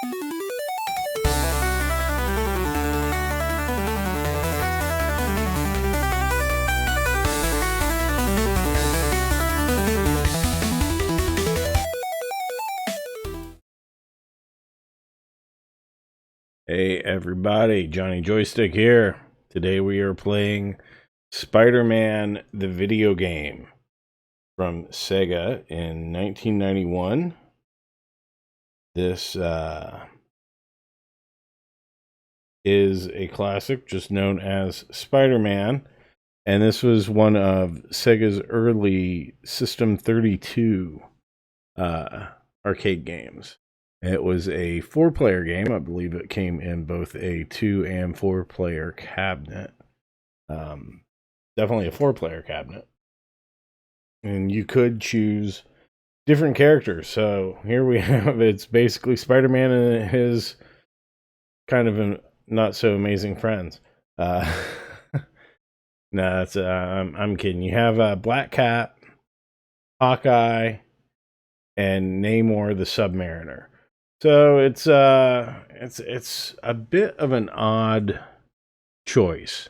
Hey everybody, Johnny Joystick here. Today we are playing Spider-Man the video game from Sega in 1991. This is a classic just known as Spider-Man, and this was one of Sega's early System 32 arcade games. It was a 4-player game. I believe it came in both a 2 and 4-player cabinet. Definitely a 4-player cabinet. And you could choose different characters. So here we have, it's basically Spider-Man and his kind of not so amazing friends. No, that's I'm kidding. You have Black Cat, Hawkeye, and Namor the Submariner. So it's a bit of an odd choice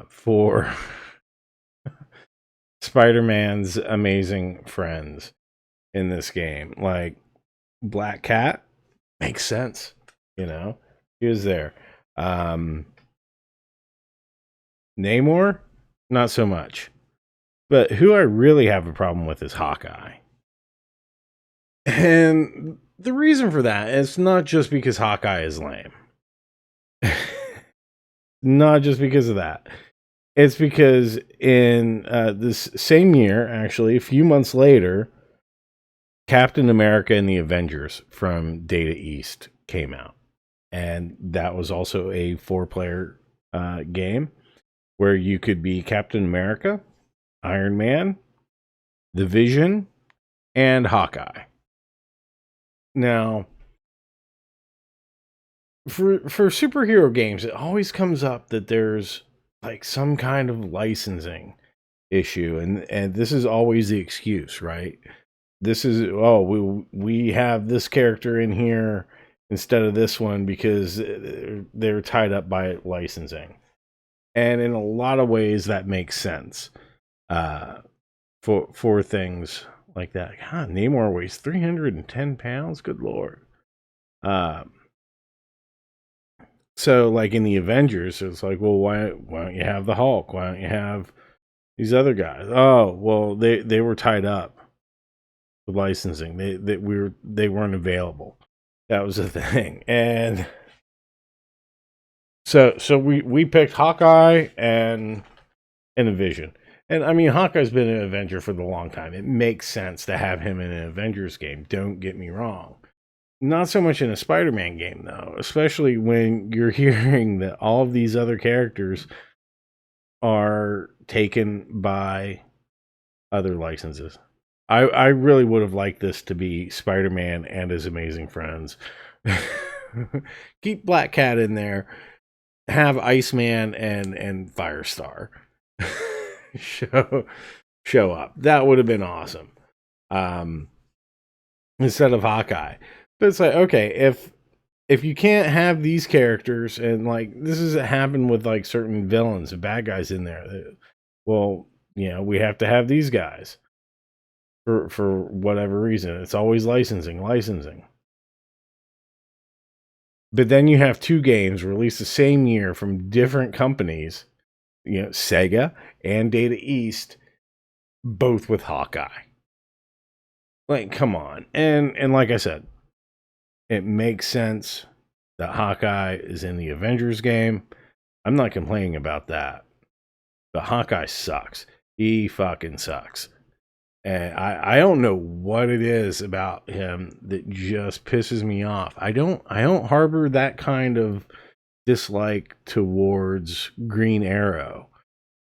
for Spider-Man's amazing friends in this game. Like Black Cat makes sense, he was there. Namor, not so much. But who I really have a problem with is Hawkeye. And the reason for that is not just because Hawkeye is lame. Not just because of that. It's because in this same year, actually, a few months later, Captain America and the Avengers from Data East came out. And that was also a 4-player game where you could be Captain America, Iron Man, the Vision, and Hawkeye. Now, for superhero games, it always comes up that there's like some kind of licensing issue, and this is always the excuse, right? This is, we have this character in here instead of this one because they're tied up by licensing. And in a lot of ways that makes sense for things like that. God, Namor weighs 310 pounds. Good Lord. So like in the Avengers, it's like, well, why don't you have the Hulk? Why don't you have these other guys? Oh, well, they were tied up with licensing. They weren't available. That was the thing. And so we picked Hawkeye and a Vision. And I mean, Hawkeye's been an Avenger for the long time. It makes sense to have him in an Avengers game. Don't get me wrong. Not so much in a Spider-Man game, though, especially when you're hearing that all of these other characters are taken by other licenses. I really would have liked this to be Spider-Man and his amazing friends. Keep Black Cat in there. Have Iceman and Firestar show up. That would have been awesome. Instead of Hawkeye. But it's like, okay, if you can't have these characters, and like this has happened with like certain villains and bad guys in there, well, we have to have these guys for whatever reason. It's always licensing. But then you have 2 games released the same year from different companies, Sega and Data East, both with Hawkeye. Like, come on. And like I said, it makes sense that Hawkeye is in the Avengers game. I'm not complaining about that. But Hawkeye sucks. He fucking sucks. And I don't know what it is about him that just pisses me off. I don't harbor that kind of dislike towards Green Arrow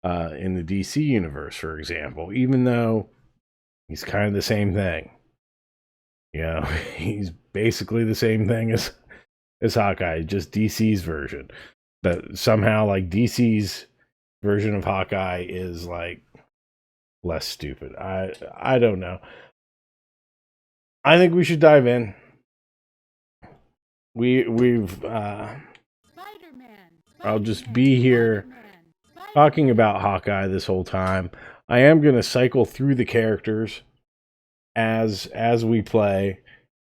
in the DC universe, for example, even though he's kind of the same thing. He's basically the same thing as Hawkeye, just DC's version. But somehow, like, DC's version of Hawkeye is like less stupid. I don't know. I think we should dive in. we've I'll just be here talking about Hawkeye this whole time. I am going to cycle through the characters as we play.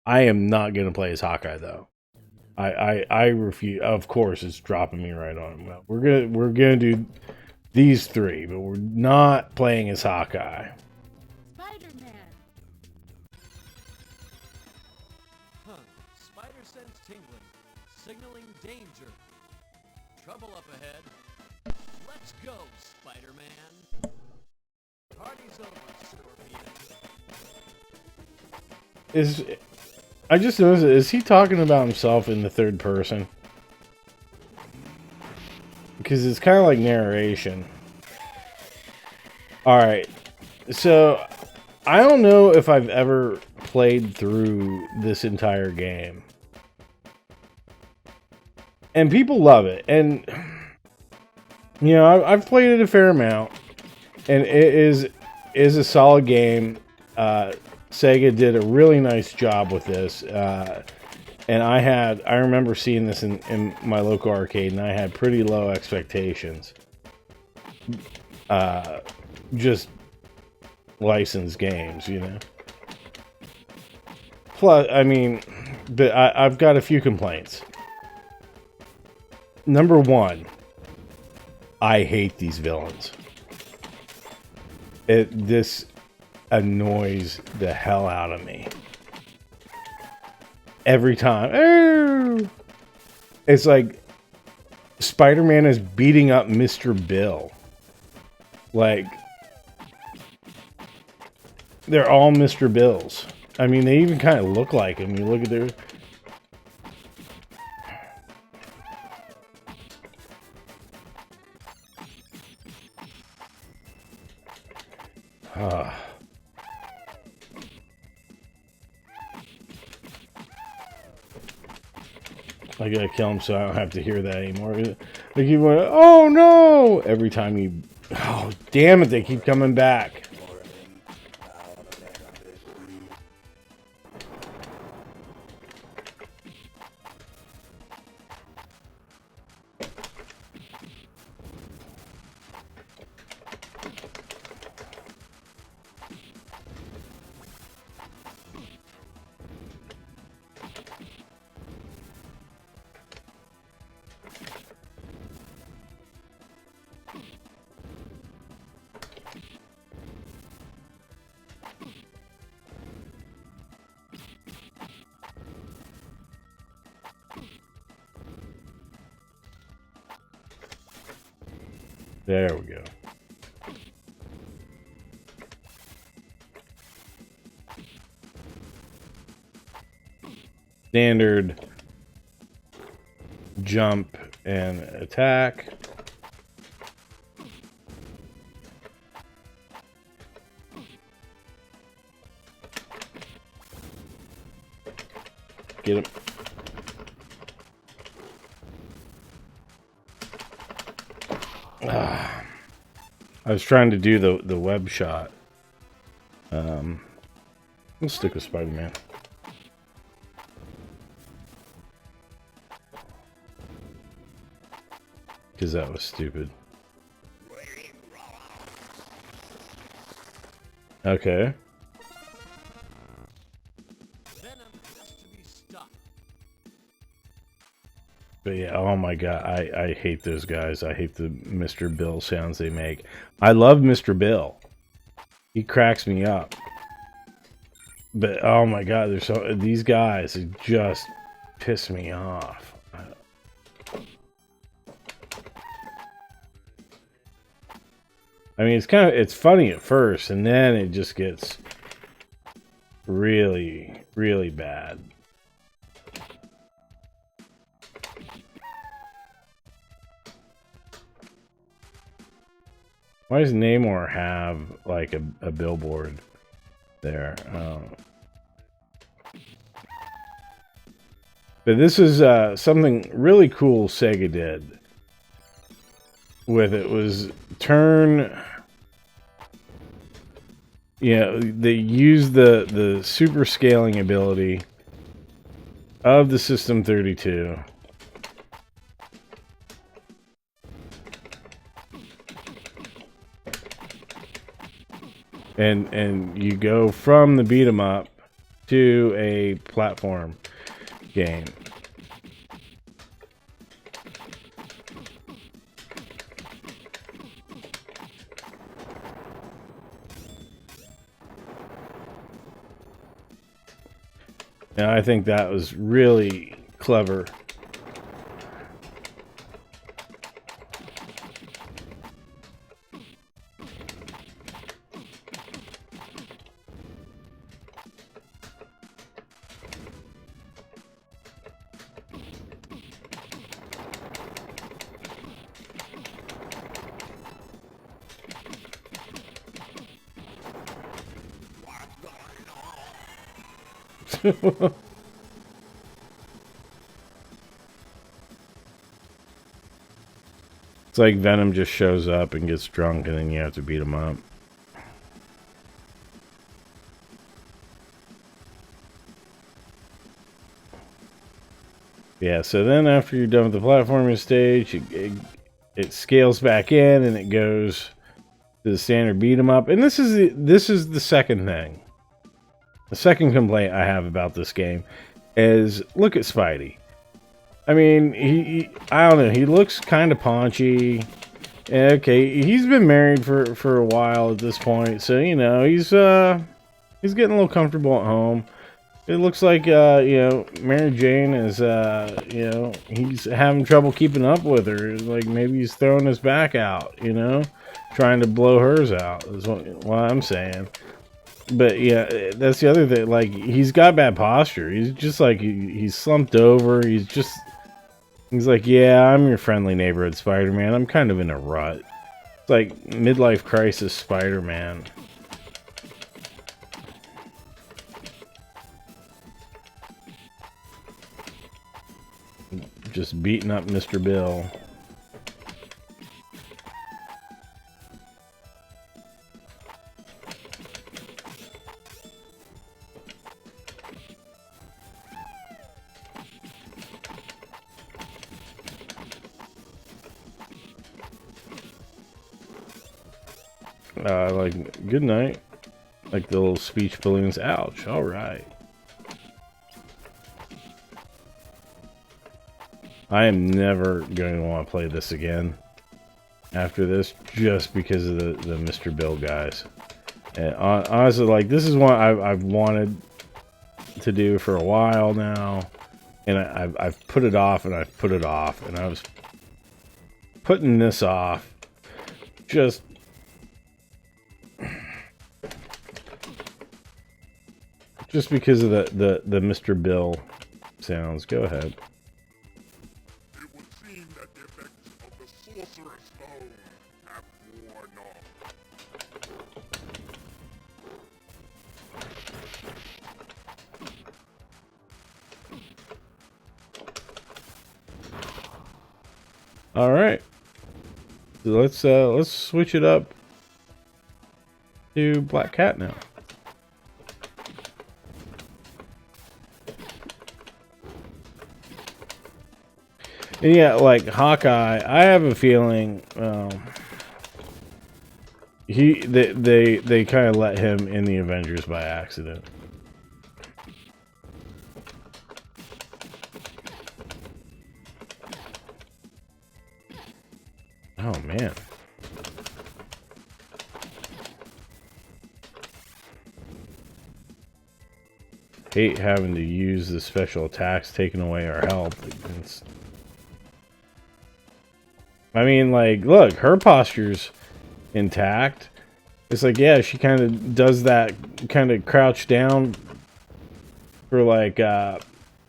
I am not going to play as Hawkeye though. I refuse. Of course, it's dropping me right on. Well, we're gonna do these three, but we're not playing as Hawkeye. Spider-Man. Huh. Spider sense tingling, signaling danger. Trouble up ahead. Let's go, Spider-Man. Party's over, Scorpion. I just noticed, is he talking about himself in the third person? Because it's kind of like narration. Alright, so I don't know if I've ever played through this entire game. And people love it. And, you know, I've played it a fair amount. And it is a solid game. Sega did a really nice job with this, and I remember seeing this in my local arcade, and I had pretty low expectations. Just licensed games, you know. Plus, I mean, but I've got a few complaints. Number one, I hate these villains. This annoys the hell out of me. Every time. Ooh! It's like Spider-Man is beating up Mr. Bill. Like, they're all Mr. Bills. I mean, they even kind of look like him. You look at their... I gotta kill him so I don't have to hear that anymore. They keep going, oh no! Every time you... Oh, damn it, they keep coming back. There we go. Standard jump and attack. Get him. I was trying to do the web shot. Let's stick with Spider-Man. Because that was stupid. Okay. But yeah, oh my god, I hate those guys. I hate the Mr. Bill sounds they make. I love Mr. Bill. He cracks me up. But oh my god, these guys just piss me off. I mean, it's funny at first, and then it just gets really, really bad. Why does Namor have, like, a billboard there? But this is something really cool Sega did with it was turn... You know, they used the super scaling ability of the System 32. And you go from the beat 'em up to a platform game. And I think that was really clever. It's like Venom just shows up and gets drunk, and then you have to beat him up. Yeah, so then after you're done with the platforming stage, it scales back in and it goes to the standard beat 'em up. And this is the second thing. The second complaint I have about this game is look at Spidey. I mean, I don't know, he looks kind of paunchy. Okay, he's been married for a while at this point, so you know, he's getting a little comfortable at home. It looks like you know, Mary Jane is you know, he's having trouble keeping up with her. Like maybe he's throwing his back out, you know, trying to blow hers out is what I'm saying. But yeah, that's the other thing. Like he's got bad posture. He's just like he's slumped over. He's like, yeah, I'm your friendly neighborhood Spider-Man. I'm kind of in a rut. It's like midlife crisis Spider-Man. Just beating up Mr. Bill. Like, good night. Like the little speech balloons. Ouch. All right. I am never going to want to play this again after this, just because of the Mr. Bill guys. And honestly, like, this is one I've wanted to do for a while now, and I've put it off and I've put it off, and I was putting this off just because of the Mr. Bill sounds. Go ahead. It would seem that the effects of the sorcerer's stone have worn off. All right. So let's switch it up to Black Cat now. And yeah, like Hawkeye, I have a feeling they kind of let him in the Avengers by accident. Oh man. Hate having to use the special attacks taking away our health. I mean, like, look, her posture's intact. It's like, yeah, she kind of does that kind of crouch down for like a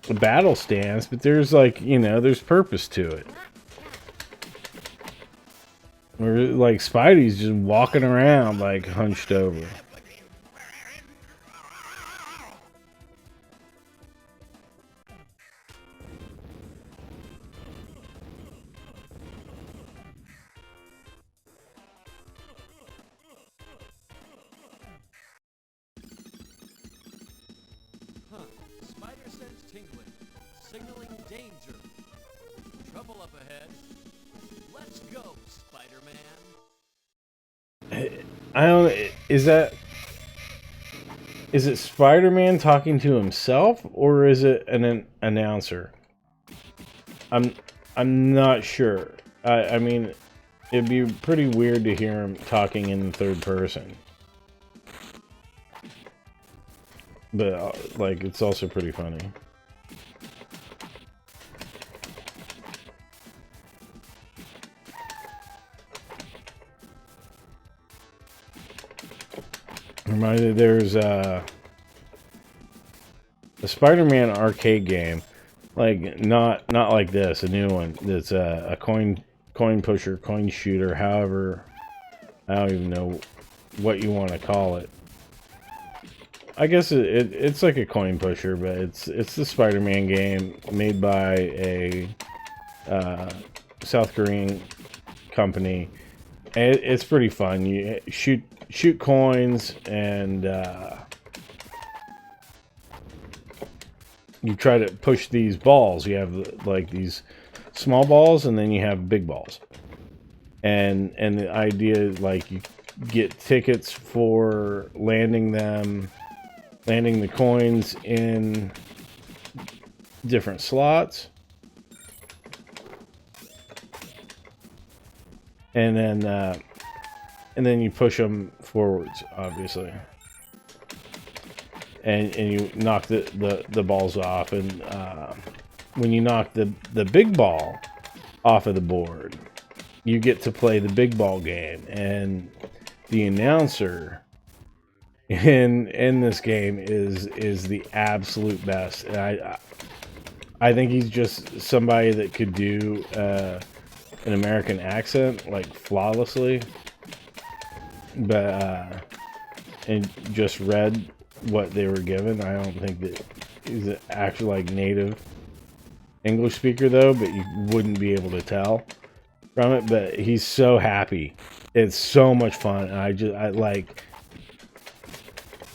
battle stance, but there's like, you know, there's purpose to it. Or like Spidey's just walking around like hunched over. Huh. Spider sense tingling. signaling danger. Trouble up ahead. Let's go, Spider-Man. I don't. Is it Spider-Man talking to himself, or is it an announcer? I'm not sure. I mean, it'd be pretty weird to hear him talking in the third person. But, like, it's also pretty funny. Reminded there's a Spider-Man arcade game, like not like this, a new one that's a coin pusher, coin shooter, however, I don't even know what you want to call it. I guess it's like a coin pusher, but it's the Spider-Man game made by a South Korean company. And it's pretty fun. You shoot coins, and you try to push these balls. You have like these small balls, and then you have big balls. And the idea is like you get tickets for landing the coins in different slots. And then you push them forwards, obviously. And you knock the balls off, and when you knock the big ball off of the board, you get to play the big ball game. And the announcer in this game is the absolute best. And I think he's just somebody that could do an American accent like flawlessly, but and just read what they were given. I don't think that he's an actual like native English speaker though, but you wouldn't be able to tell from it. But he's so happy. It's so much fun. And I like,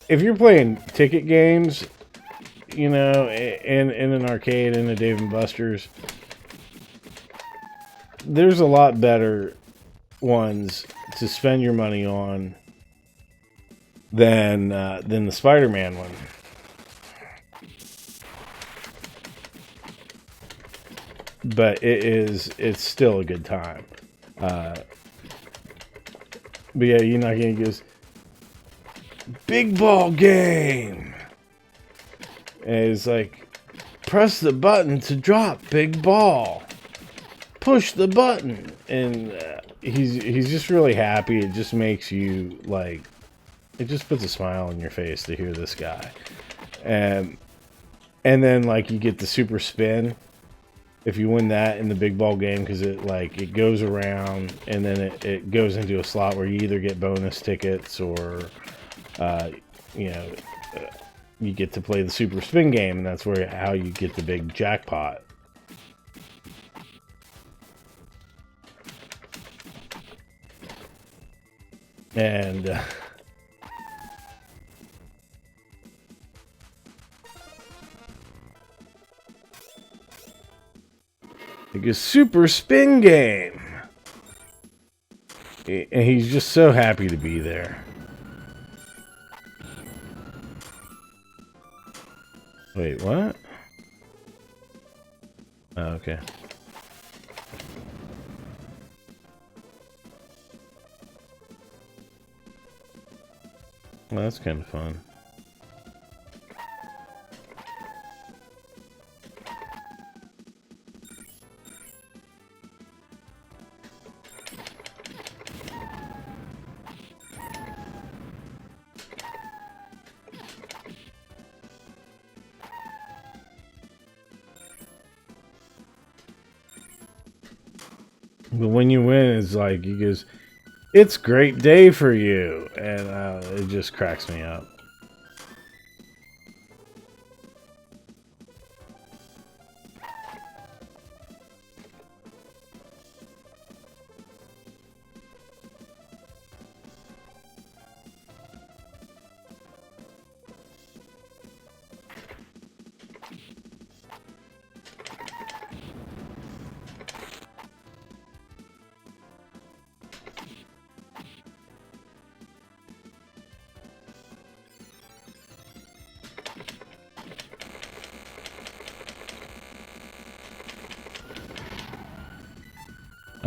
if you're playing ticket games, you know, in an arcade, in a Dave and Buster's, there's a lot better ones to spend your money on than the Spider-Man one. But it's still a good time. But yeah, you're not gonna just big ball game. And it's like, press the button to drop big ball. Push the button, and he's just really happy. It just makes you like, it just puts a smile on your face to hear this guy. And then like you get the super spin if you win that in the big ball game, because it goes around, and then it goes into a slot where you either get bonus tickets or you know, you get to play the super spin game, and that's how you get the big jackpot. And like a super spin game. And he's just so happy to be there. Wait, what? Oh, okay. Well, that's kind of fun. But when you win, it's like, he goes, "It's a great day for you," and it just cracks me up.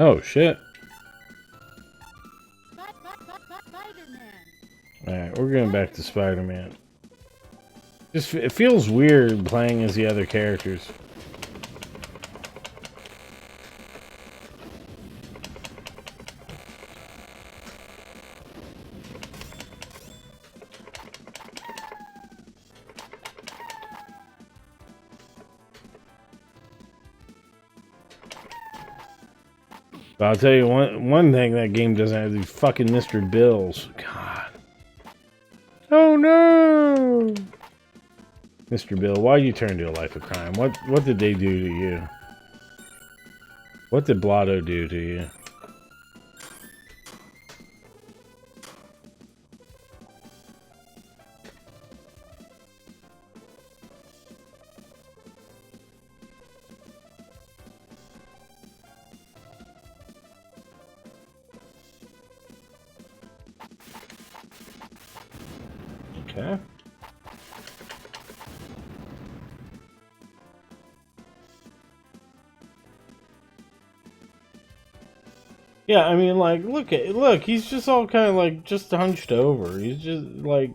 Oh shit. Spider-Man. Alright, we're going back to Spider-Man. Just it feels weird playing as the other characters. But I'll tell you one thing that game doesn't have, these fucking Mr. Bills. God. Oh no! Mr. Bill, why'd you turn to a life of crime? What did they do to you? What did Blotto do to you? Okay. Yeah, I mean, like, look, he's just all kind of like just hunched over. He's just like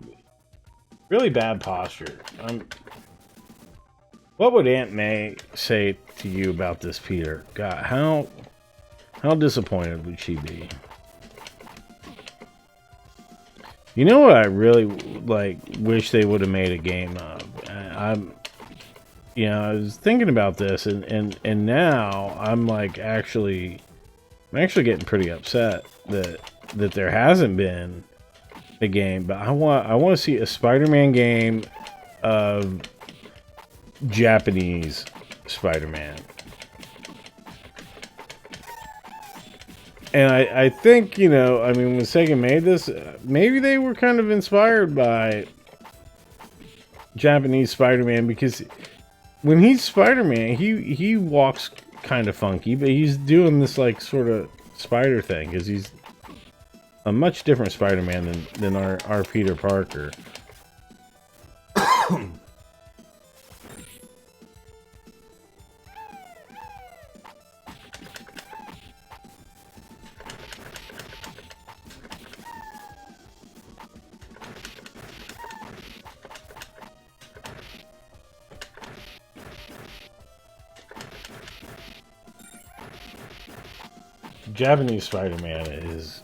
really bad posture. What would Aunt May say to you about this, Peter? God, how disappointed would she be? You know what I really like wish they would have made a game of? I was thinking about this, and now I'm like I'm actually getting pretty upset that there hasn't been a game. But I want to see a Spider-Man game of Japanese Spider-Man. And I think, I mean, when Sega made this, maybe they were kind of inspired by Japanese Spider-Man, because when he's Spider-Man, he walks kind of funky, but he's doing this like sort of spider thing, because he's a much different Spider-Man than our Peter Parker. Japanese Spider-Man is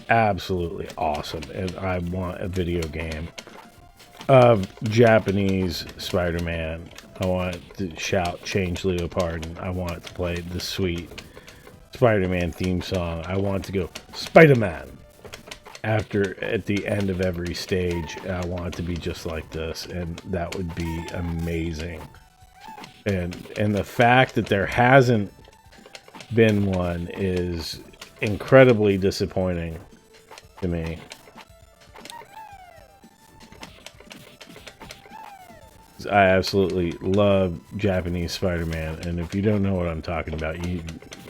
absolutely awesome, and I want a video game of Japanese Spider-Man. I want it to shout "Change Leopard," and I want it to play the sweet Spider-Man theme song. I want it to go Spider-Man at the end of every stage. I want it to be just like this, and that would be amazing. And the fact that there hasn't been one is incredibly disappointing to me. I absolutely love Japanese Spider-Man, and if you don't know what I'm talking about, you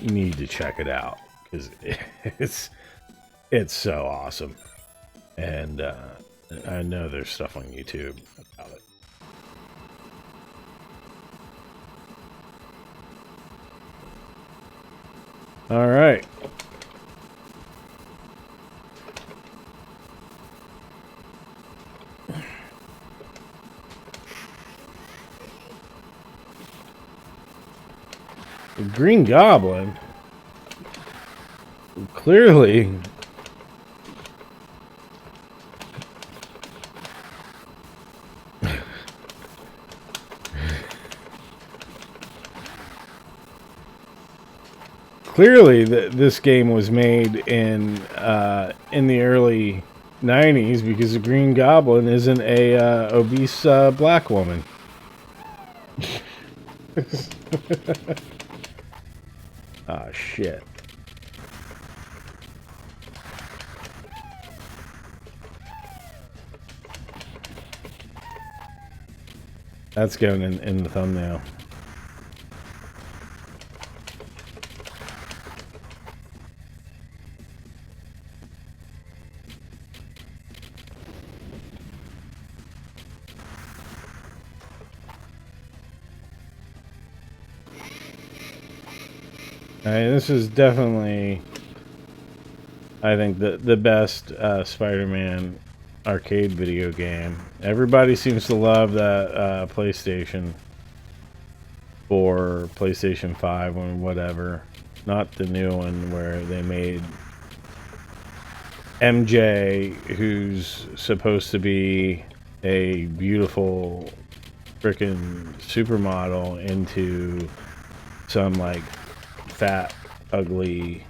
need to check it out, because it's so awesome. And I know there's stuff on YouTube about it. All right. The Green Goblin clearly this game was made in the early 90s, because the Green Goblin isn't a obese black woman. Ah, shit. That's going in the thumbnail. This is definitely, I think, the best Spider-Man arcade video game. Everybody seems to love that PlayStation 4, PlayStation 5, or whatever. Not the new one where they made MJ, who's supposed to be a beautiful freaking supermodel, into some like fat, ugly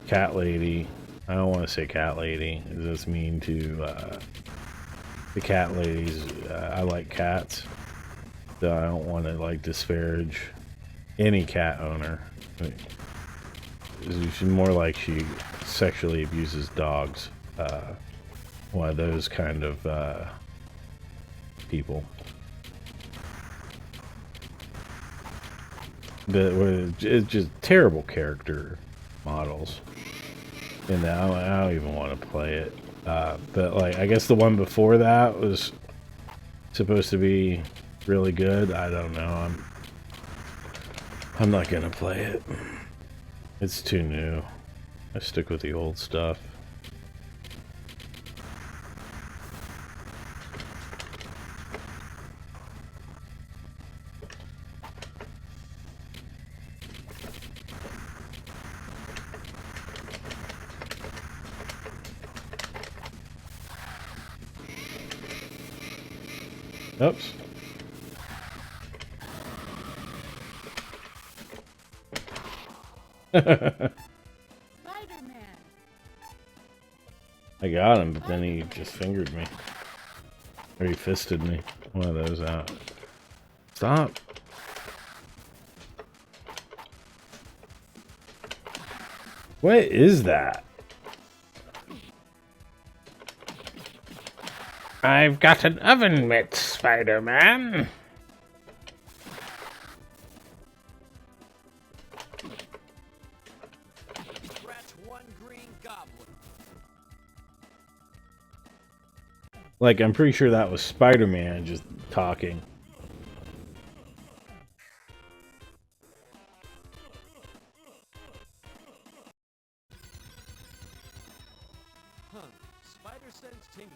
cat lady. I don't want to say cat lady. This mean to the cat ladies. I like cats, so I don't want to like disparage any cat owner. She's more like she sexually abuses dogs. One of those kind of people. But it's just terrible character models. And I don't even want to play it. But like, I guess the one before that was supposed to be really good. I don't know. I'm not gonna play it. It's too new. I stick with the old stuff. Oops. Spider-Man. I got him, but then he just fingered me. Or he fisted me. One of those out. Stop. What is that? I've got an oven mitt, Spider-Man. Scratch one green goblin. Like, I'm pretty sure that was Spider-Man just talking. Huh. Spider sense tingling.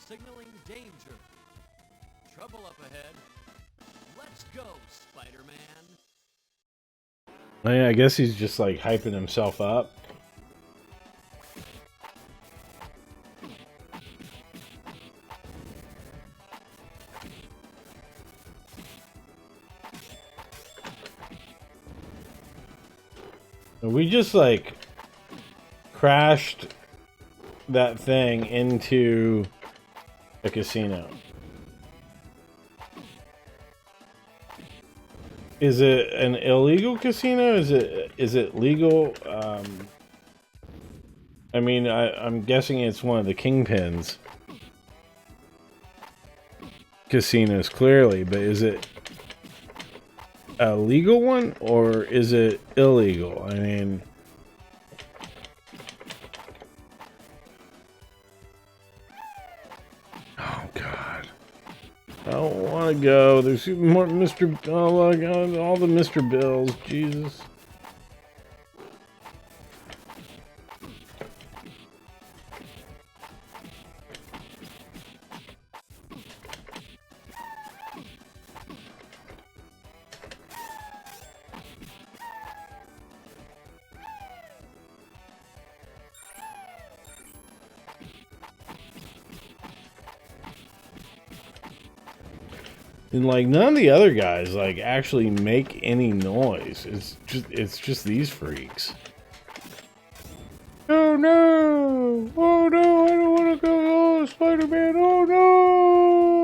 Signaling danger. Trouble up ahead. Let's go, Spider-Man. Oh, yeah, I guess he's just like hyping himself up. We just like crashed that thing into a casino. Is it an illegal casino? Is it legal? I mean, I'm guessing it's one of the Kingpins casinos, clearly, but is it a legal one or is it illegal? I mean, oh god, I don't want to go. There's more Mr. Oh my god, all the Mr. Bills, Jesus. And like none of the other guys like actually make any noise. It's just these freaks. Oh no! Oh no! I don't want to go. Oh, Spider-Man! Oh no!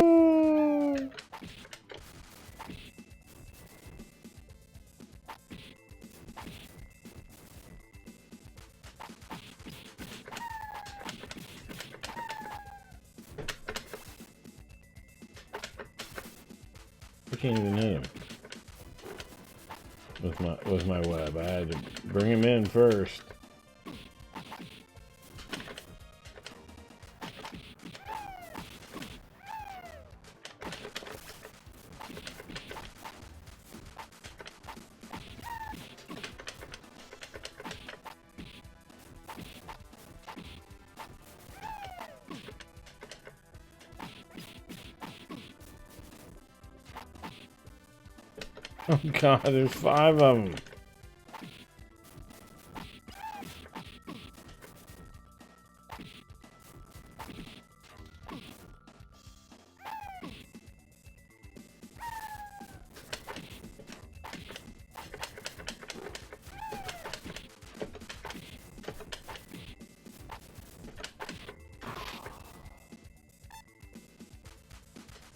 I can't even hit him with my web. I had to bring him in first. Oh god, there's 5 of them.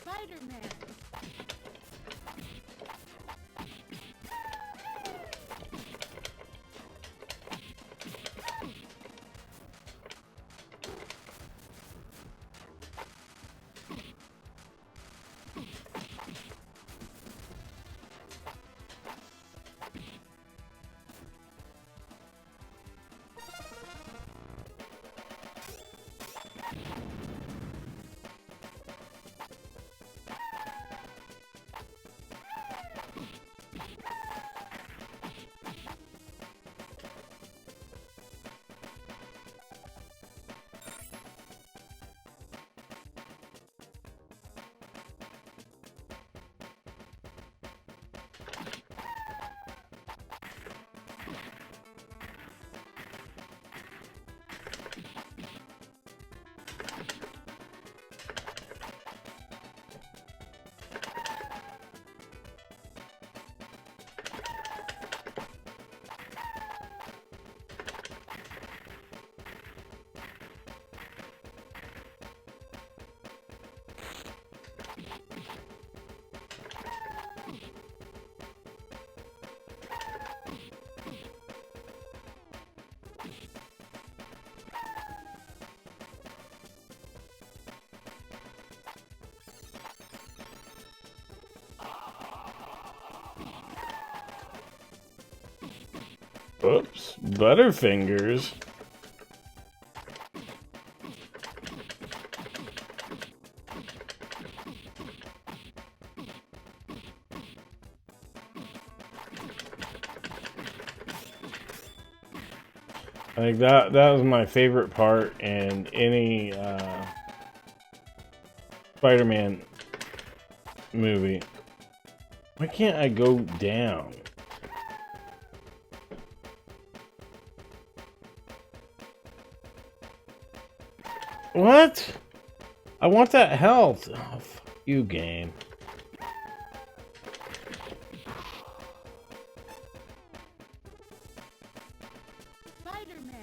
Spider-Man. Oops, Butterfingers. I think that was my favorite part in any Spider-Man movie. Why can't I go down? What? I want that health. Oh, fuck you, game. Spider-Man.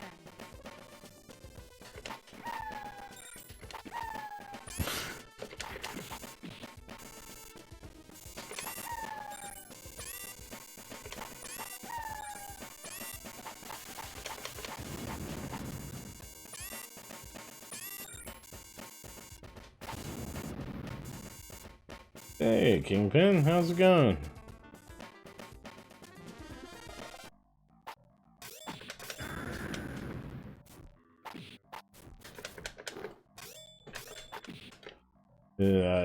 Hey, Kingpin, how's it going?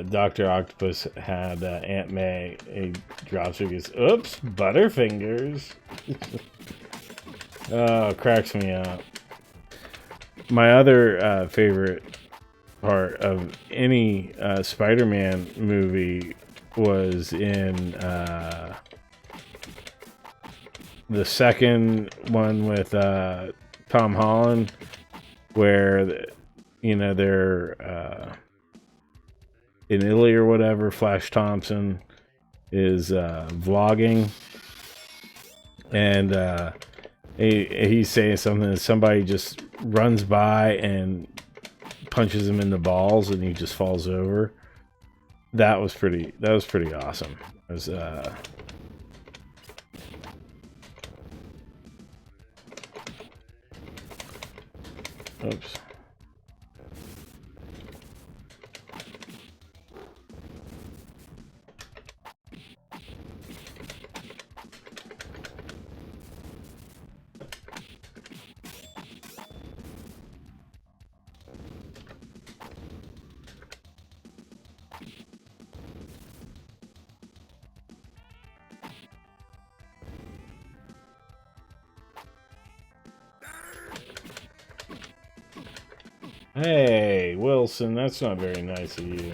Dr. Octopus had Aunt May. He drops her, goes, oops, Butterfingers. Oh, cracks me up. My other favorite part of any Spider-Man movie was in the second one with Tom Holland, where they're in Italy or whatever. Flash Thompson is vlogging, and he's saying something, and somebody just runs by and punches him in the balls, and he just falls over. That was pretty awesome. It was oops. Hey, Wilson, that's not very nice of you.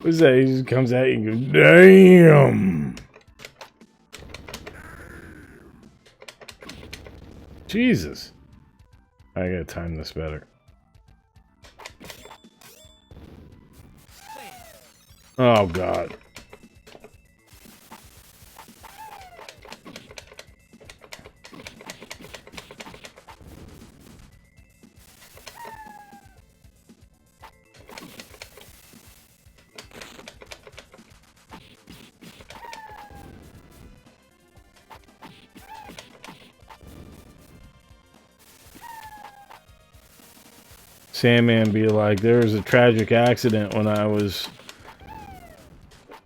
What's that? He just comes at you and goes, damn! Jesus. I gotta time this better. Oh, God. Sandman be like, there was a tragic accident when I was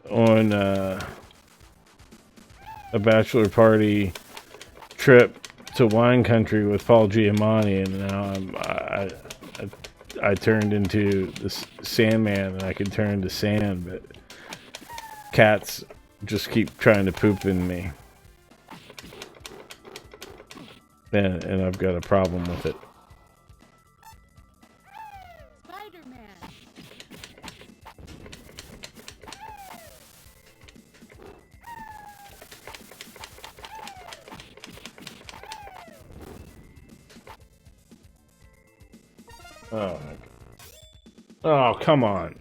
on a bachelor party trip to wine country with Paul Giamatti, and now I turned into the Sandman, and I could turn into sand, but cats just keep trying to poop in me, and I've got a problem with it. Spider-Man. Oh, oh, come on.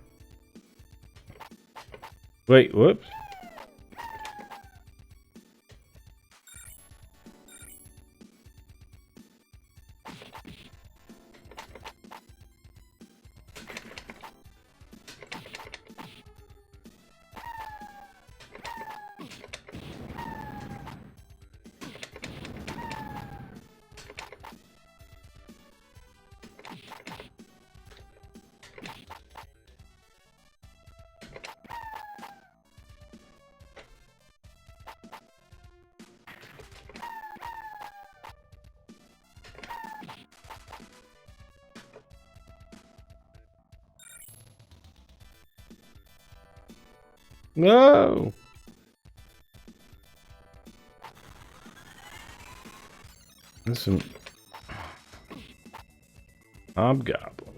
Wait, whoops. No. Listen. Hobgoblin.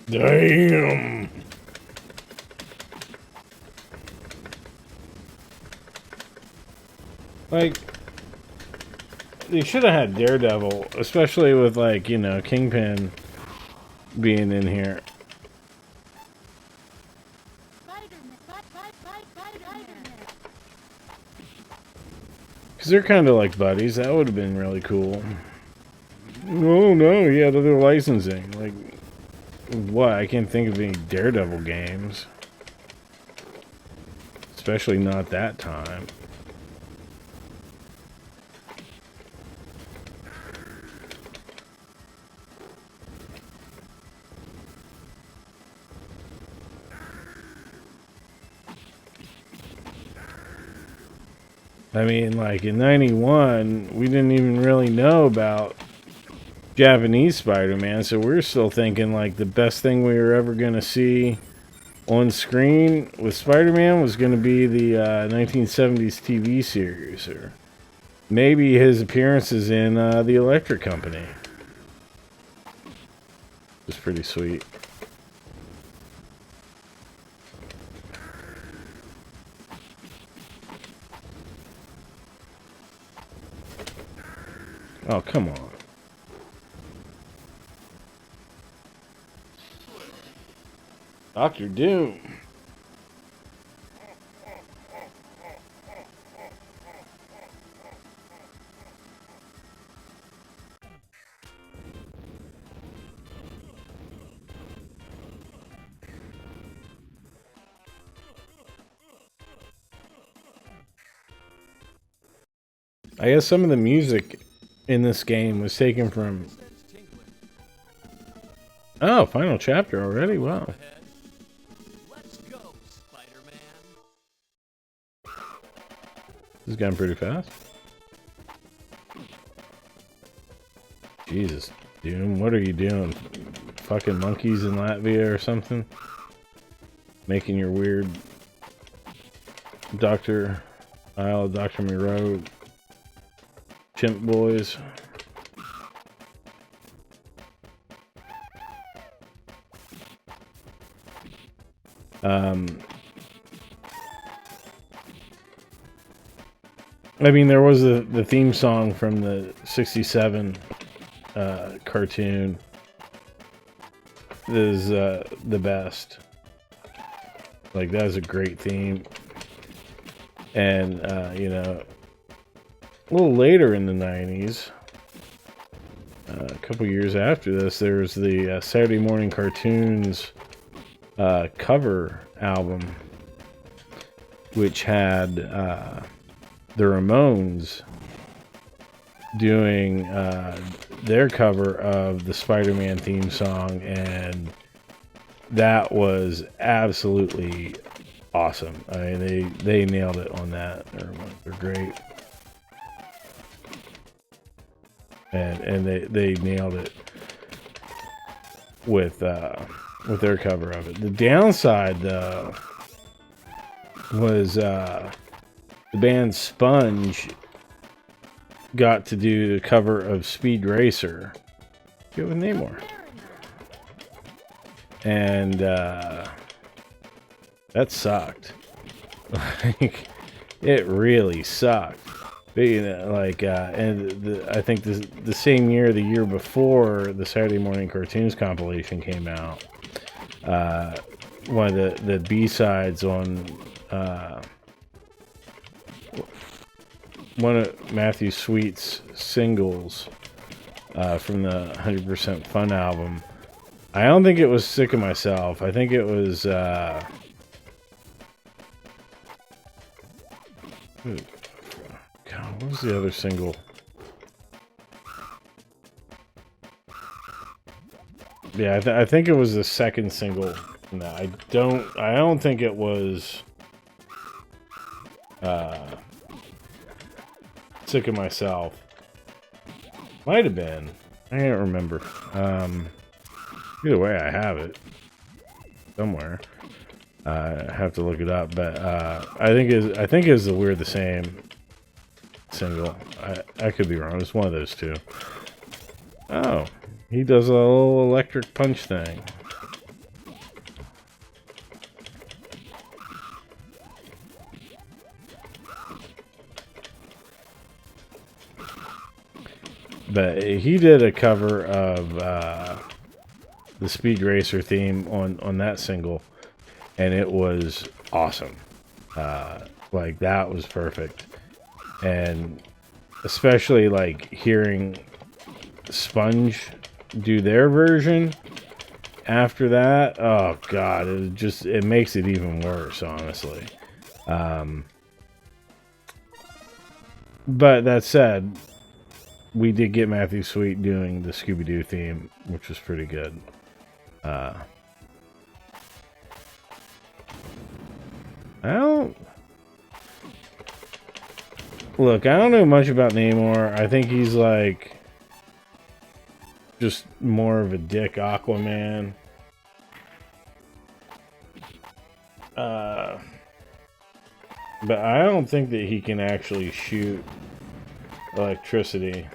Damn. Like, they should have had Daredevil, especially with, like, you know, Kingpin being in here. Spider-Man. Spider-Man. Because they're kind of like buddies. That would have been really cool. Oh, no, he had other licensing. Like, what? I can't think of any Daredevil games. Especially not that time. I mean, like, in 91, we didn't even really know about Japanese Spider-Man, so we're still thinking, like, the best thing we were ever going to see on screen with Spider-Man was going to be the 1970s TV series, or maybe his appearances in the Electric Company. It was pretty sweet. Oh, come on. Dr. Doom. I guess some of the music in this game was taken from... Sense tingling. Oh, final chapter already? Wow. Ahead. Let's go, Spider-Man. This is going pretty fast. Jesus, Doom, what are you doing? Fucking monkeys in Latvia or something? Making your weird Dr. Isle, Dr. Moreau chimp boys. I mean, there was the theme song from the 67 cartoon. Is the best. Like, that is a great theme. And, you know, a little later in the 90s, a couple years after this, there was the Saturday Morning Cartoons cover album, which had the Ramones doing their cover of the Spider-Man theme song, and that was absolutely awesome. I mean, they nailed it on that. They're great, and they nailed it with their cover of it. The downside, though, was the band Sponge got to do the cover of Speed Racer. Get with Namor. And that sucked. Like, it really sucked. But, you know, like, and I think the same year, the year before, the Saturday Morning Cartoons compilation came out. One of the B-sides on one of Matthew Sweet's singles from the 100% Fun album. I don't think it was Sick of Myself. I think it was God, what was the other single? Yeah, I think it was the second single. No, I don't think it was Sick of Myself. Might have been. I can't remember. Either way, I have it somewhere. I have to look it up, but I think it's the We're the Same single. I could be wrong. It's one of those two. Oh, he does a little electric punch thing. But he did a cover of the Speed Racer theme on that single, and it was awesome. Like, that was perfect. And especially, like, hearing Sponge do their version after that, oh god, it makes it even worse, honestly. But that said, we did get Matthew Sweet doing the Scooby-Doo theme, which was pretty good. I don't know much about Namor. I think he's like just more of a dick Aquaman. But I don't think that he can actually shoot electricity.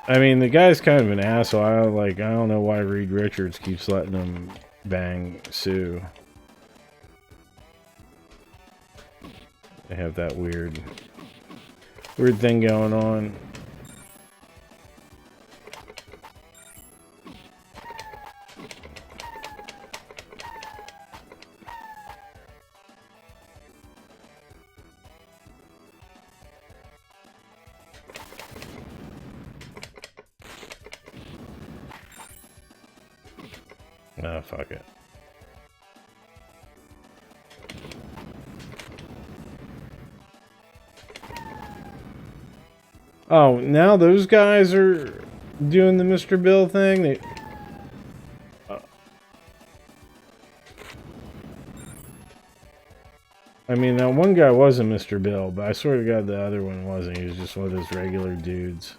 I mean, the guy's kind of an asshole. I don't know why Reed Richards keeps letting him bang Sue. They have that weird thing going on. Oh, fuck it. Oh, now those guys are doing the Mr. Bill thing. I mean, that one guy was a Mr. Bill, but I swear to God the other one wasn't. He was just one of those regular dudes.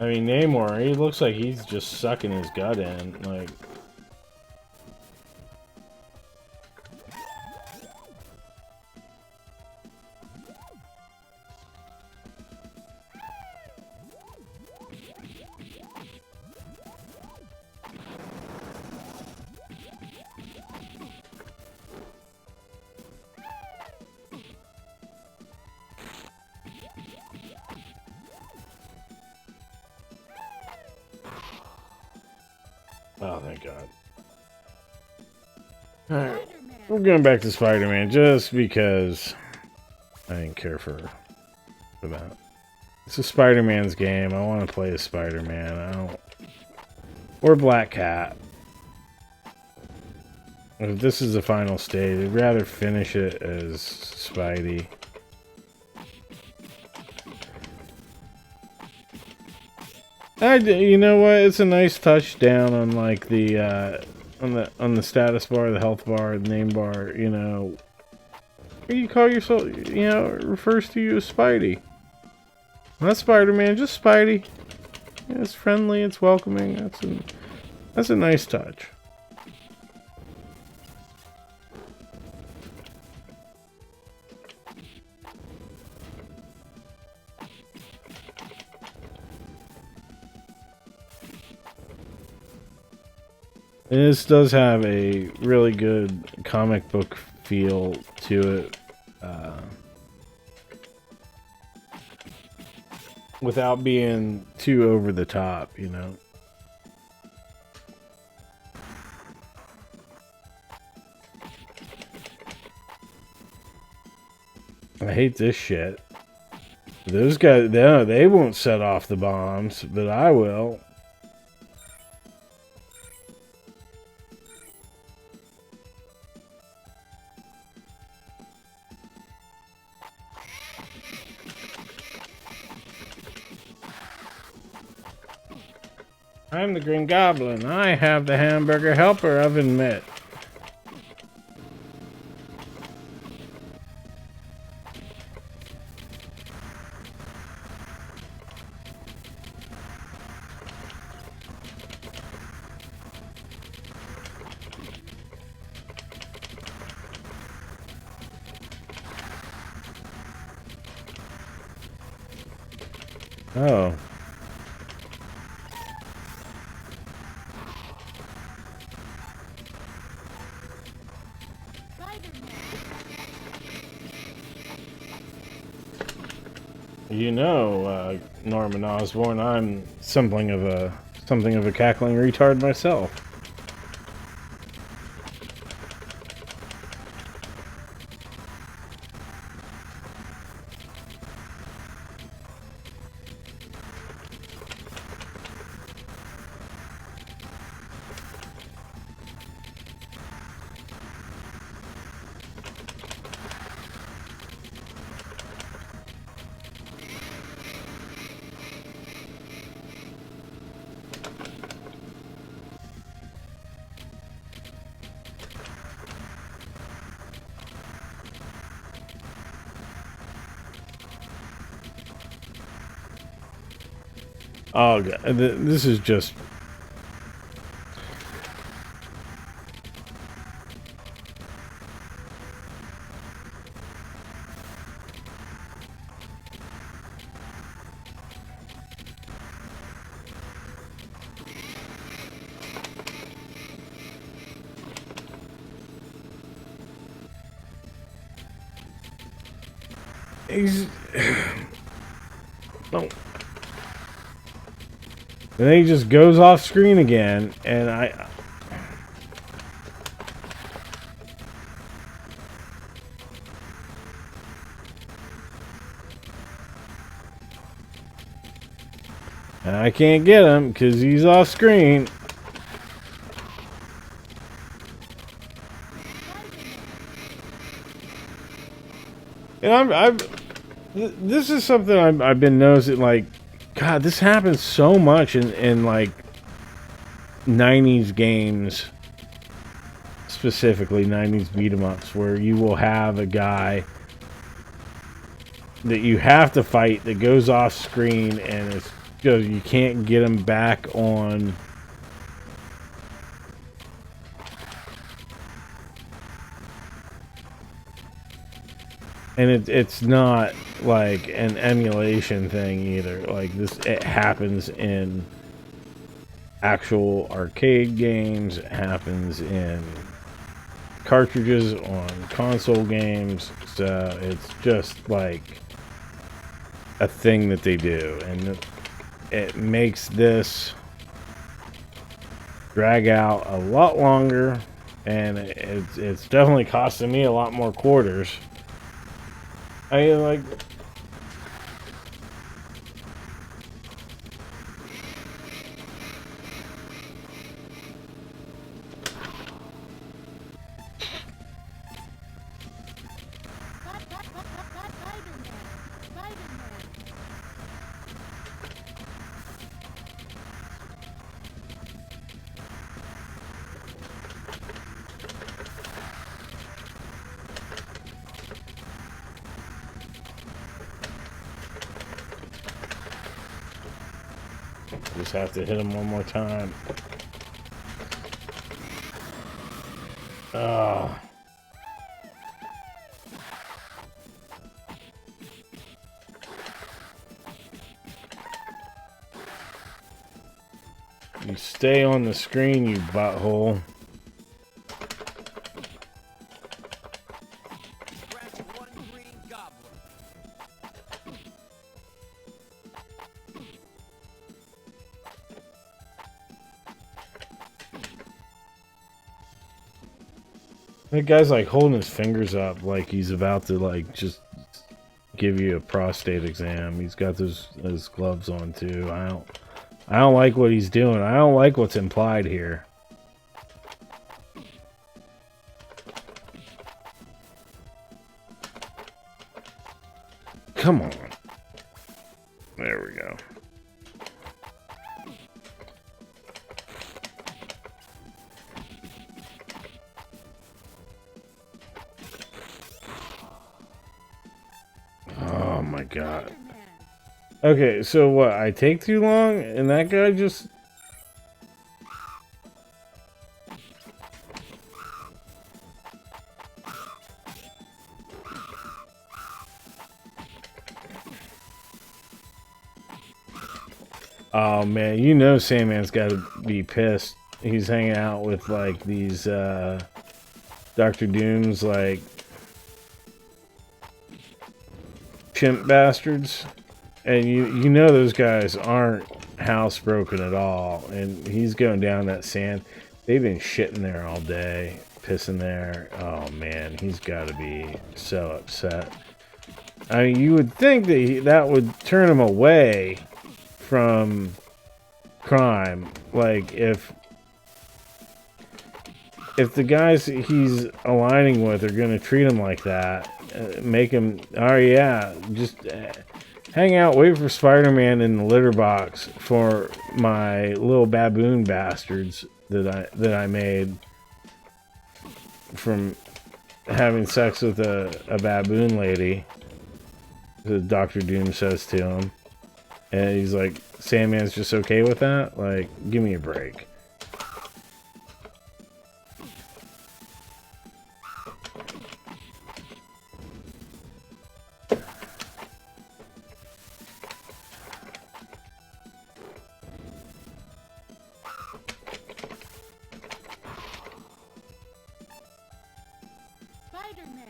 I mean, Namor, he looks like he's just sucking his gut in. Like, oh, thank God. Alright, we're going back to Spider-Man just because I didn't care for that. It's a Spider-Man's game. I want to play as Spider-Man. I don't... Or Black Cat. If this is the final stage, I'd rather finish it as Spidey. You know what? It's a nice touchdown on like the on the status bar, the health bar, the name bar. You know, you call yourself. You know, it refers to you as Spidey. Not Spider-Man, just Spidey. Yeah, it's friendly. It's welcoming. That's a nice touch. And this does have a really good comic book feel to it. Without being too over the top, you know. I hate this shit. Those guys, they won't set off the bombs, but I will. I'm the Green Goblin. I have the hamburger helper oven mitt. Oh. You know, Norman Osborn, I'm something of a cackling retard myself. Oh, God. This is just... He's... No. And then he just goes off screen again, and I can't get him because he's off screen. And this is something I've been noticing. Like, God, this happens so much in like 90s games, specifically 90s beat 'em ups, where you will have a guy that you have to fight that goes off screen, and it's just you can't get him back on. And it's not like an emulation thing either. Like this, it happens in actual arcade games. It happens in cartridges on console games. So it's just like a thing that they do, and it makes this drag out a lot longer, and it's definitely costing me a lot more quarters. I like. Just have to hit him one more time. Oh. You stay on the screen, you butthole. Scratch one green goblin. That guy's like holding his fingers up like he's about to like just give you a prostate exam. He's got those gloves on too. I don't like what he's doing. I don't like what's implied here. Come on. There we go. Oh my god. Spider-Man. Okay, so what? I take too long and that guy just... Oh man, you know Sandman's got to be pissed. He's hanging out with like these Dr. Doom's like chimp bastards, and you know those guys aren't housebroken at all, and he's going down that sand. They've been shitting there all day, pissing there. Oh man, he's got to be so upset. I mean, you would think that that would turn him away from crime. Like if the guys he's aligning with are gonna treat him like that, make him, oh yeah, just hang out, wait for Spider-Man in the litter box for my little baboon bastards that I made from having sex with a baboon lady, that Dr. Doom says to him. And he's like, Sandman's just okay with that? Like, give me a break. Spider-Man.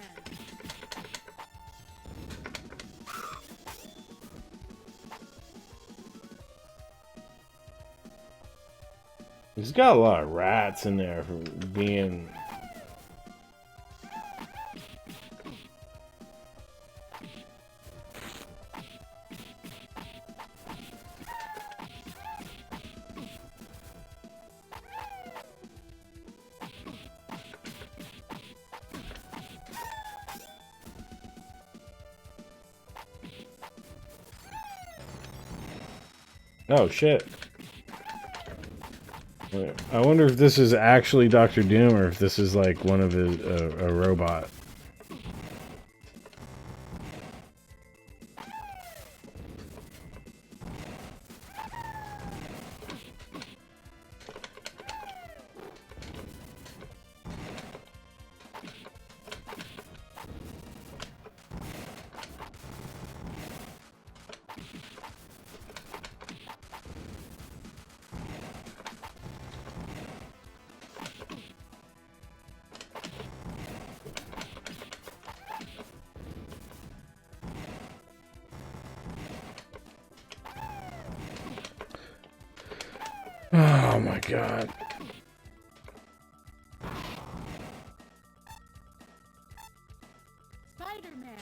He's got a lot of rats in there for being... Oh shit. I wonder if this is actually Doctor Doom or if this is like one of his a robot. Oh my god. Spider-Man.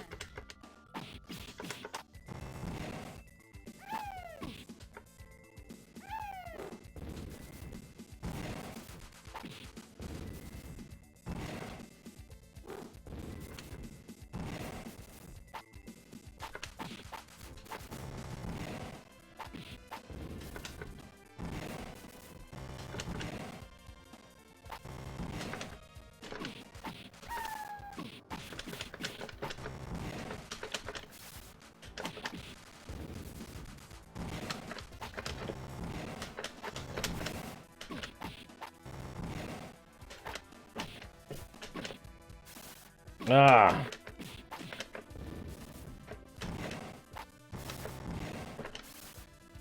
Ah.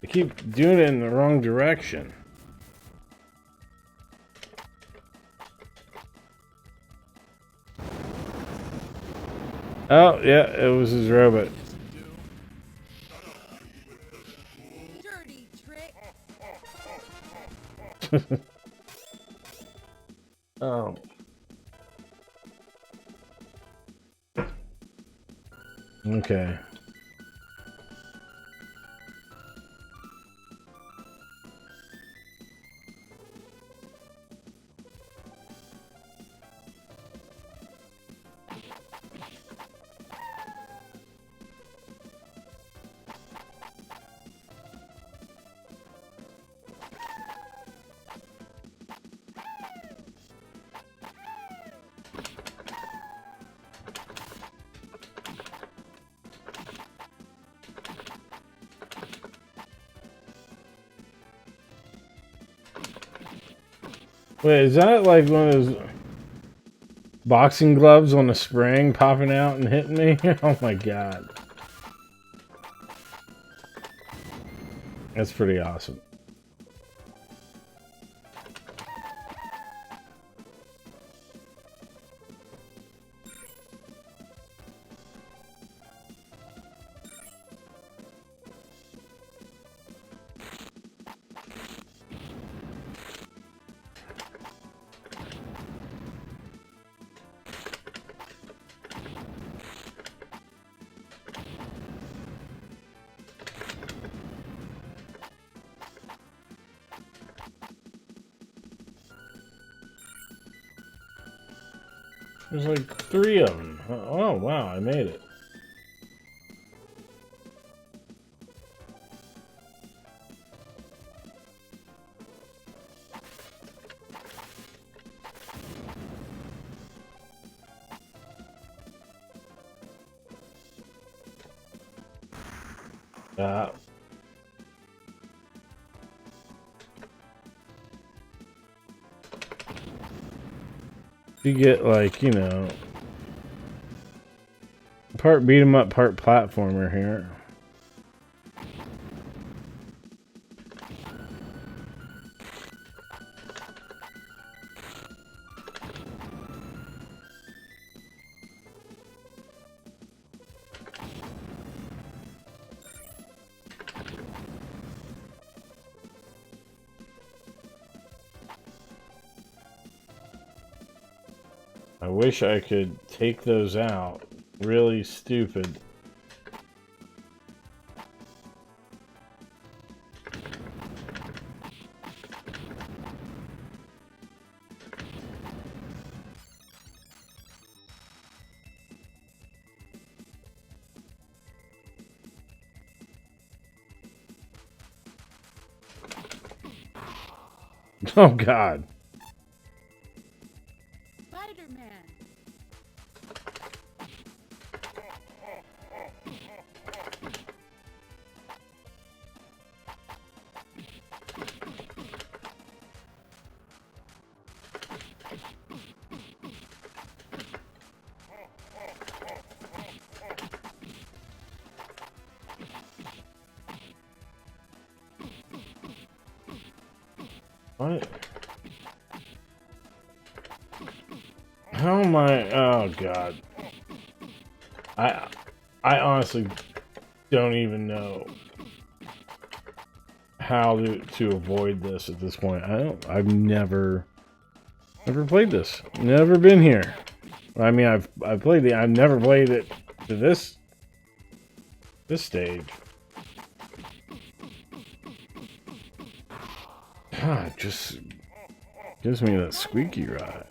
I keep doing it in the wrong direction. Oh, yeah, it was his robot. Dirty trick. Oh. Okay. Wait, is that like one of those boxing gloves on a spring popping out and hitting me? Oh my god. That's pretty awesome. There's like 3 of them. Oh wow, I made it. Uh, you get like, you know, part beat 'em up, part platformer here. I wish I could take those out. Really stupid. Oh God. Spider-Man. What? How am I? Oh God. I I honestly don't even know how to avoid this at this point. I've never played this. Never been here. I mean, I've played I've never played it to this stage. God, just gives me that squeaky ride.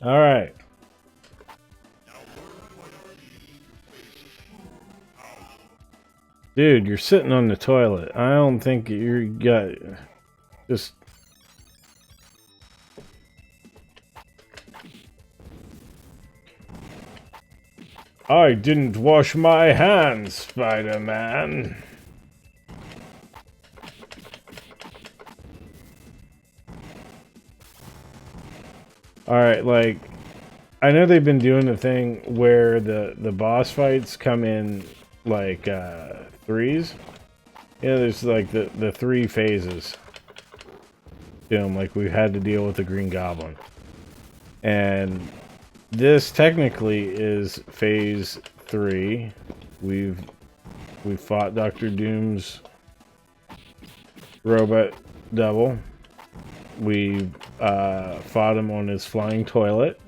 All right. Dude, you're sitting on the toilet. I don't think you got just. I didn't wash my hands, Spider-Man. Alright, like, I know they've been doing the thing where the boss fights come in, like, threes. Yeah, there's, like, the three phases. You know, like, we've had to deal with the Green Goblin. And this technically is phase 3. We've fought Dr. Doom's robot double. We fought him on his flying toilet.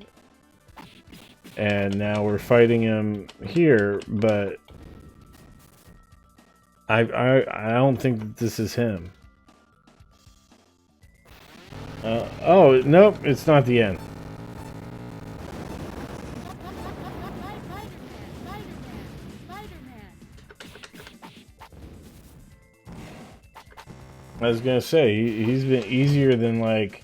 And now we're fighting him here, but I don't think that this is him. Oh, nope, it's not the end. I was gonna say, he's been easier than, like,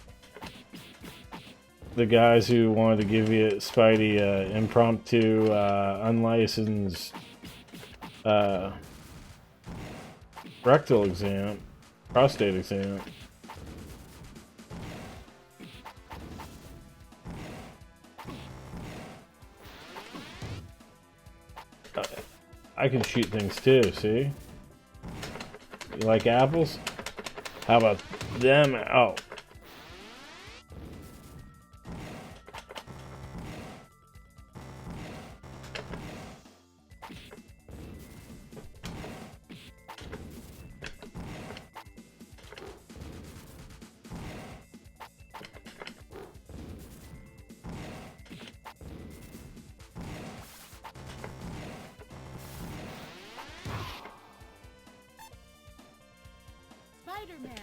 the guys who wanted to give you Spidey impromptu, unlicensed, rectal exam, prostate exam. I can shoot things too, see? You like apples? How about them? Oh. Spider-Man.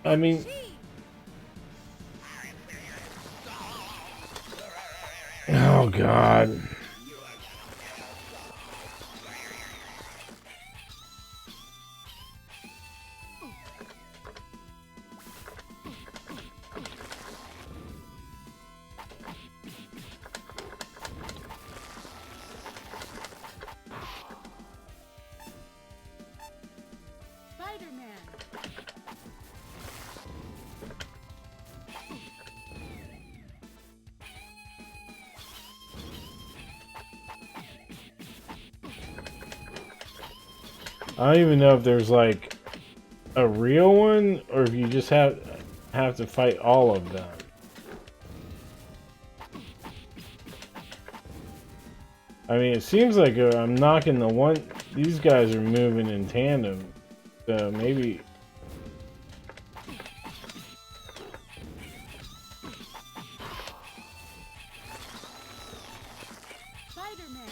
I mean, oh God. Spider-Man. I don't even know if there's like a real one or if you just have to fight all of them. I mean, it seems like I'm knocking the one. These guys are moving in tandem, so maybe. Spider-Man.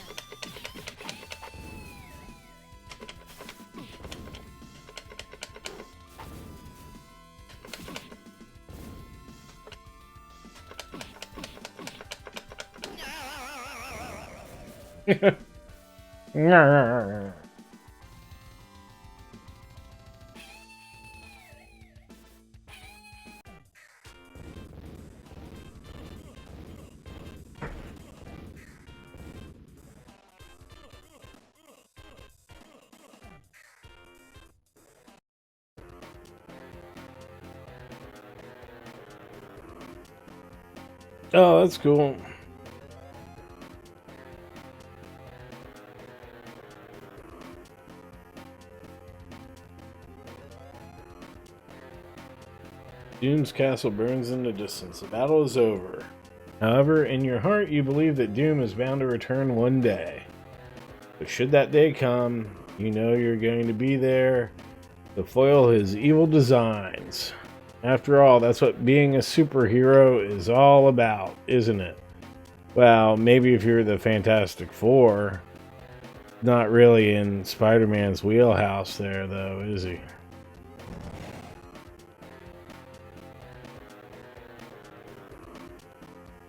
Oh, that's cool. Doom's castle burns in the distance. The battle is over. However, in your heart, you believe that Doom is bound to return one day. But should that day come, you know you're going to be there to foil his evil designs. After all, that's what being a superhero is all about, isn't it? Well, maybe if you're the Fantastic Four. Not really in Spider-Man's wheelhouse there, though, is he?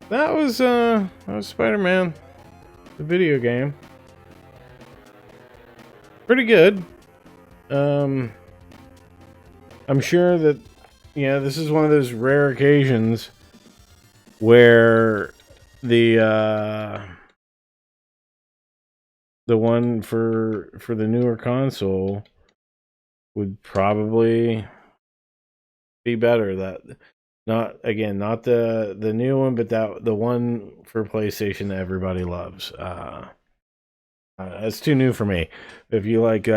That was Spider-Man, the video game. Pretty good. I'm sure that, this is one of those rare occasions where the one for the newer console would probably be better. That not the new one, but the one for PlayStation that everybody loves. It's too new for me. If you like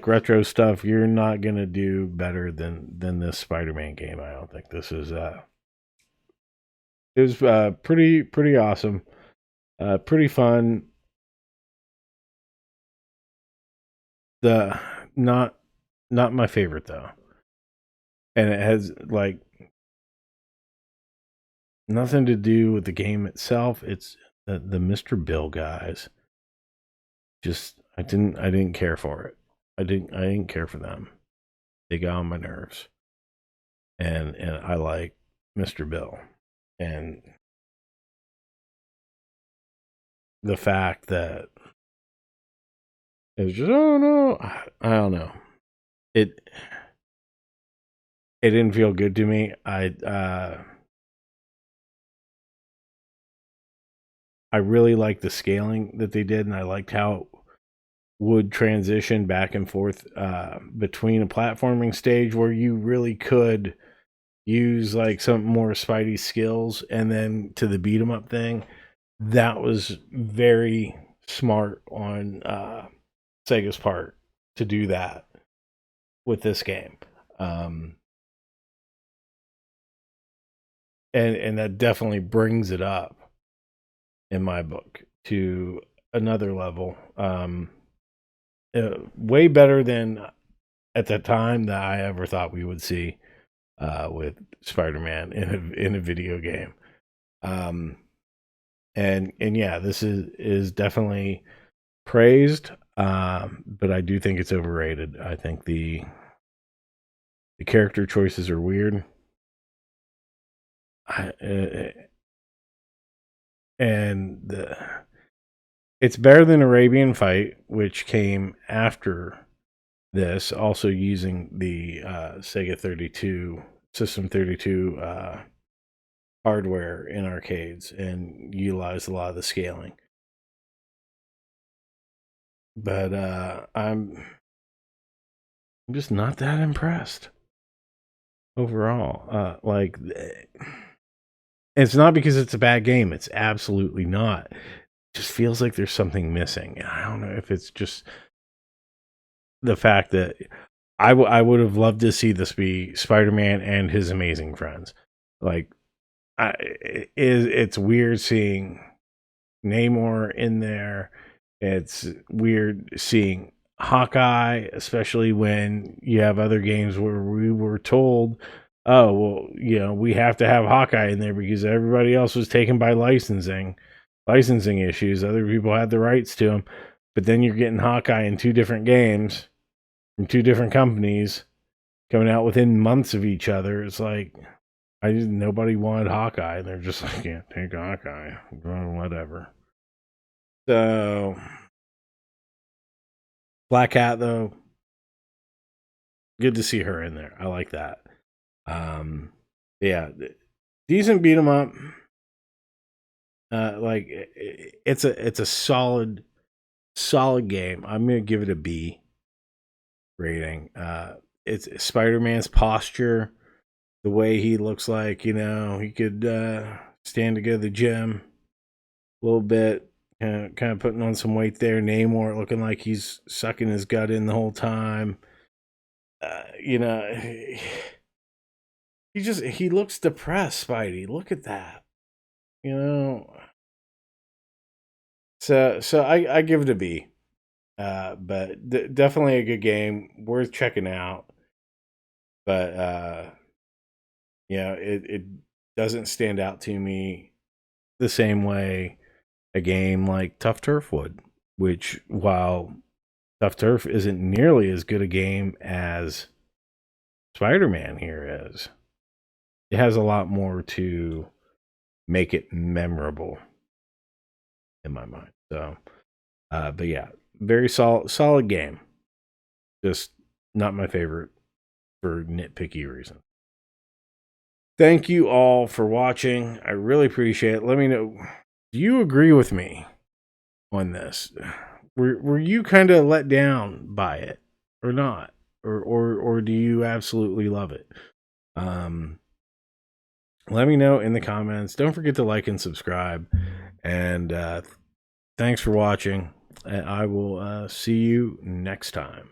retro stuff, you're not gonna do better than this Spider-Man game. I don't think this is. It was pretty awesome, pretty fun. The not my favorite though, and it has like nothing to do with the game itself. It's the Mr. Bill guys. Just I didn't care for it. I didn't care for them. They got on my nerves. And I like Mr. Bill. And the fact that it was just, oh no, I don't know. It didn't feel good to me. I really liked the scaling that they did, and I liked how it would transition back and forth between a platforming stage where you really could use like some more Spidey skills, and then to the beat 'em up thing. That was very smart on Sega's part to do that with this game. And that definitely brings it up in my book to another level. Way better than at the time that I ever thought we would see with Spider-Man in a video game. And yeah, this is definitely praised, but I do think it's overrated. I think the character choices are weird. It's better than Arabian Fight, which came after this, also using the Sega 32 System 32 hardware in arcades and utilized a lot of the scaling. But I'm just not that impressed overall. It's not because it's a bad game. It's absolutely not. It just feels like there's something missing. I don't know if it's just the fact that I would have loved to see this be Spider-Man and his amazing friends. Like, it's weird seeing Namor in there. It's weird seeing Hawkeye, especially when you have other games where we were told, oh, well, we have to have Hawkeye in there because everybody else was taken by licensing issues. Other people had the rights to him. But then you're getting Hawkeye in two different games from two different companies coming out within months of each other. It's like, nobody wanted Hawkeye. They're just like, yeah, take Hawkeye. Whatever. So, Black Cat, though, good to see her in there. I like that. Yeah, decent beat 'em up. Like, it's a solid game. I'm gonna give it a B rating. It's Spider-Man's posture, the way he looks like, he could stand to go to the gym a little bit, kind of putting on some weight there. Namor looking like he's sucking his gut in the whole time. He looks depressed, Spidey. Look at that. So I give it a B. But definitely a good game, worth checking out. But it doesn't stand out to me the same way a game like Tough Turf would, which, while Tough Turf isn't nearly as good a game as Spider-Man here is, it has a lot more to make it memorable in my mind. So, but yeah, very solid game. Just not my favorite for nitpicky reasons. Thank you all for watching. I really appreciate it. Let me know, do you agree with me on this? Were you kind of let down by it or not? Or do you absolutely love it? Let me know in the comments. Don't forget to like and subscribe. And thanks for watching. And I will see you next time.